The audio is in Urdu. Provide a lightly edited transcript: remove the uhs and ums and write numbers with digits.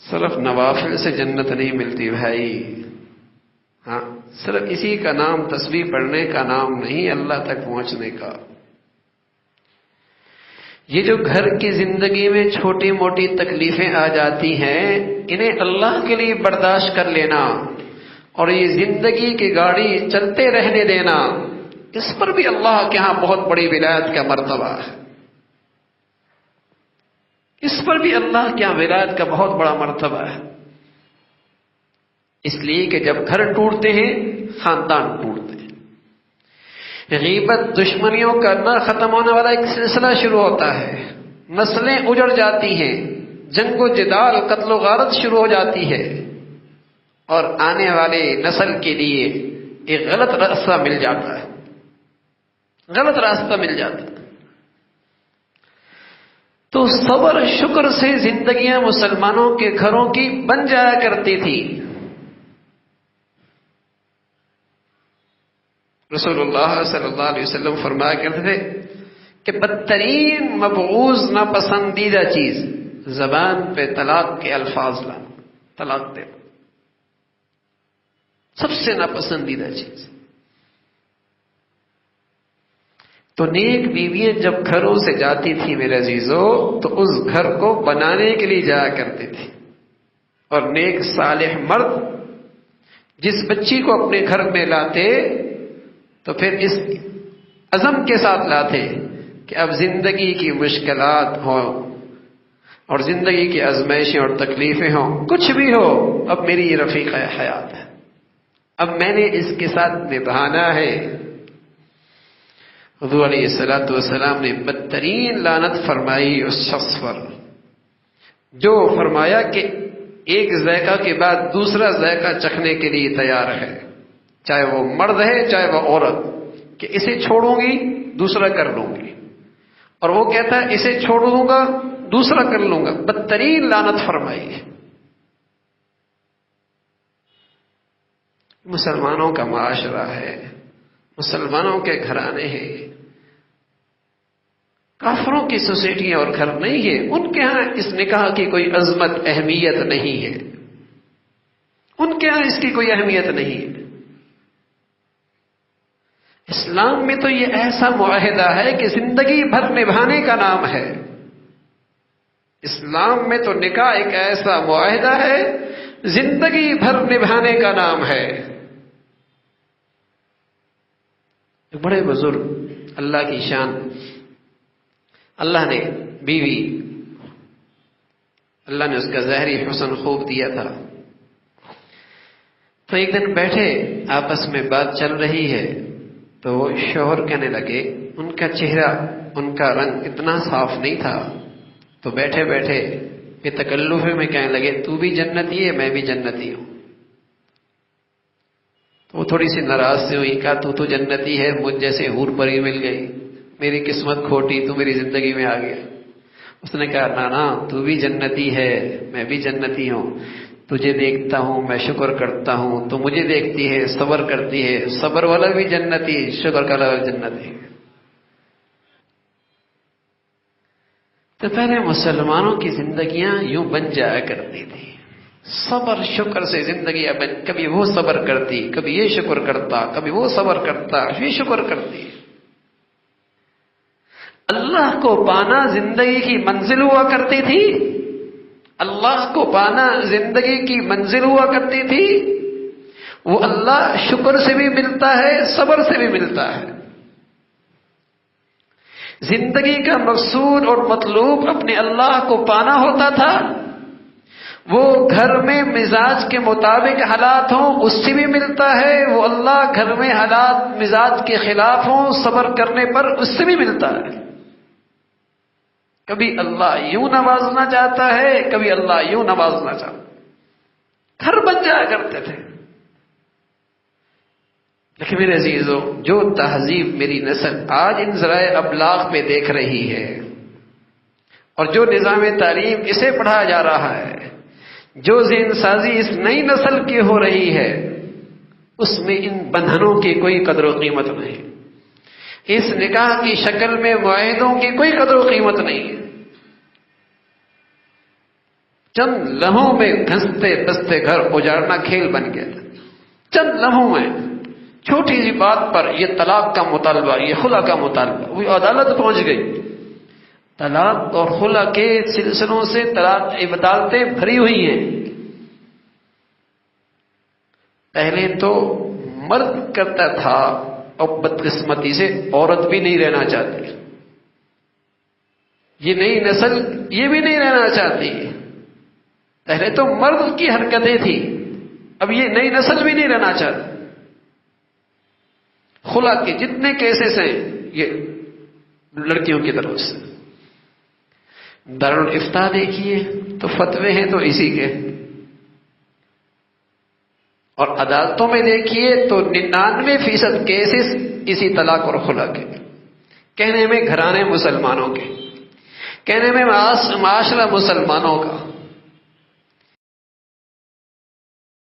صرف نوافل سے جنت نہیں ملتی بھائی. ہاں، صرف اسی کا نام تسبیح پڑھنے کا نام نہیں اللہ تک پہنچنے کا. یہ جو گھر کی زندگی میں چھوٹی موٹی تکلیفیں آ جاتی ہیں، انہیں اللہ کے لیے برداشت کر لینا اور یہ زندگی کی گاڑی چلتے رہنے دینا، اس پر بھی اللہ کے ہاں بہت بڑی ولایت کا مرتبہ ہے. اس پر بھی اللہ کے ہاں ولایت کا بہت بڑا مرتبہ ہے. اس لیے کہ جب گھر ٹوٹتے ہیں خاندان ٹوٹتے ہیں. غیبت، دشمنیوں کا نہ ختم ہونے والا ایک سلسلہ شروع ہوتا ہے. نسلیں اجڑ جاتی ہیں، جنگ و جدال، قتل و غارت شروع ہو جاتی ہے، اور آنے والے نسل کے لیے ایک غلط راستہ مل جاتا ہے. غلط راستہ مل جاتا ہے. تو صبر شکر سے زندگیاں مسلمانوں کے گھروں کی بن جایا کرتی تھی. رسول اللہ صلی اللہ علیہ وسلم فرمایا کرتے تھے کہ بدترین مبغوض ناپسندیدہ چیز زبان پہ طلاق کے الفاظ لانا، طلاق دینا، سب سے ناپسندیدہ چیز. تو نیک بیویاں جب گھروں سے جاتی تھی میرے عزیزو، تو اس گھر کو بنانے کے لیے جایا کرتی تھی. اور نیک صالح مرد جس بچی کو اپنے گھر میں لاتے تو پھر اس عزم کے ساتھ لاتے کہ اب زندگی کی مشکلات ہوں اور زندگی کی آزمائشیں اور تکلیفیں ہوں، کچھ بھی ہو، اب میری یہ رفیقہ حیات ہے، اب میں نے اس کے ساتھ نبھانا ہے. حضور علیہ السلام نے بدترین لعنت فرمائی اس شخص پر جو فرمایا کہ ایک ذائقہ کے بعد دوسرا ذائقہ چکھنے کے لیے تیار ہے، چاہے وہ مرد ہے چاہے وہ عورت، کہ اسے چھوڑوں گی دوسرا کر لوں گی، اور وہ کہتا ہے اسے چھوڑ دوں گا دوسرا کر لوں گا. بدترین لعنت فرمائی ہے. مسلمانوں کا معاشرہ ہے، مسلمانوں کے گھرانے ہیں، کافروں کی سوسائٹیاں اور گھر نہیں ہے. ان کے ہاں اس نکاح کی کوئی عظمت اہمیت نہیں ہے، ان کے ہاں اس کی کوئی اہمیت نہیں ہے. اسلام میں تو یہ ایسا معاہدہ ہے کہ زندگی بھر نبھانے کا نام ہے. اسلام میں تو نکاح ایک ایسا معاہدہ ہے زندگی بھر نبھانے کا نام ہے. بڑے بزرگ اللہ کی شان، اللہ نے بیوی، اللہ نے اس کا ظاہری حسن خوب دیا تھا. تو ایک دن بیٹھے آپس میں بات چل رہی ہے تو وہ شوہر کہنے لگے، ان کا چہرہ ان کا رنگ اتنا صاف نہیں تھا، تو بیٹھے بیٹھے یہ تکلف میں کہنے لگے تو بھی جنتی ہے میں بھی جنتی ہوں. تو وہ تھوڑی سی ناراض سے ہوئی، کہا تو جنتی ہے، مجھ جیسے حور پری مل گئی، میری قسمت کھوٹی، تو میری زندگی میں آ گیا. اس نے کہا نا تو بھی جنتی ہے میں بھی جنتی ہوں، تجھے دیکھتا ہوں میں شکر کرتا ہوں، تو مجھے دیکھتی ہے صبر کرتی ہے، صبر والا بھی جنتی، شکر کا والا جنتی. تو پہلے مسلمانوں کی زندگیاں یوں بن جایا کرتی تھی، صبر شکر سے زندگی. کبھی وہ صبر کرتی، کبھی یہ شکر کرتا، کبھی وہ صبر کرتا، یہ شکر کرتی. اللہ کو پانا زندگی کی منزل ہوا کرتی تھی، اللہ کو پانا زندگی کی منزل ہوا کرتی تھی. وہ اللہ شکر سے بھی ملتا ہے، صبر سے بھی ملتا ہے. زندگی کا مقصود اور مطلوب اپنے اللہ کو پانا ہوتا تھا. وہ گھر میں مزاج کے مطابق حالات ہوں اس سے بھی ملتا ہے، وہ اللہ گھر میں حالات مزاج کے خلاف ہوں صبر کرنے پر اس سے بھی ملتا ہے. کبھی اللہ یوں نوازنا چاہتا ہے، کبھی اللہ یوں نوازنا چاہتا. گھر بن جایا کرتے تھے. لیکن میرے عزیزوں، جو تہذیب میری نسل آج ان ذرائع ابلاغ پہ دیکھ رہی ہے اور جو نظام تعلیم اسے پڑھایا جا رہا ہے، جو ذہن سازی اس نئی نسل کی ہو رہی ہے، اس میں ان بندھنوں کی کوئی قدر و قیمت نہیں، اس نکاح کی شکل میں معاہدوں کی کوئی قدر و قیمت نہیں ہے. چند لمحوں میں گھستے بستے گھر اجاڑنا کھیل بن گیا تھا. چند لمحوں میں چھوٹی سی بات پر یہ طلاق کا مطالبہ، یہ خلا کا مطالبہ، وہ عدالت پہنچ گئی. طلاق اور خلا کے سلسلوں سے عدالتیں بھری ہوئی ہیں. پہلے تو مرد کرتا تھا اور بدقسمتی سے عورت بھی نہیں رہنا چاہتی. یہ نئی نسل یہ بھی نہیں رہنا چاہتی. پہلے تو مرد کی حرکتیں تھیں، اب یہ نئی نسل بھی نہیں رہنا چاہتی. خلا کے جتنے کیسز ہیں یہ لڑکیوں کی طرف سے. دارالافتاء دیکھیے تو فتوے ہیں تو اسی کے، اور عدالتوں میں دیکھیے تو 99% کیسز اسی طلاق اور خلا کے. کہنے میں گھرانے مسلمانوں کے، کہنے میں معاشرہ مسلمانوں کا،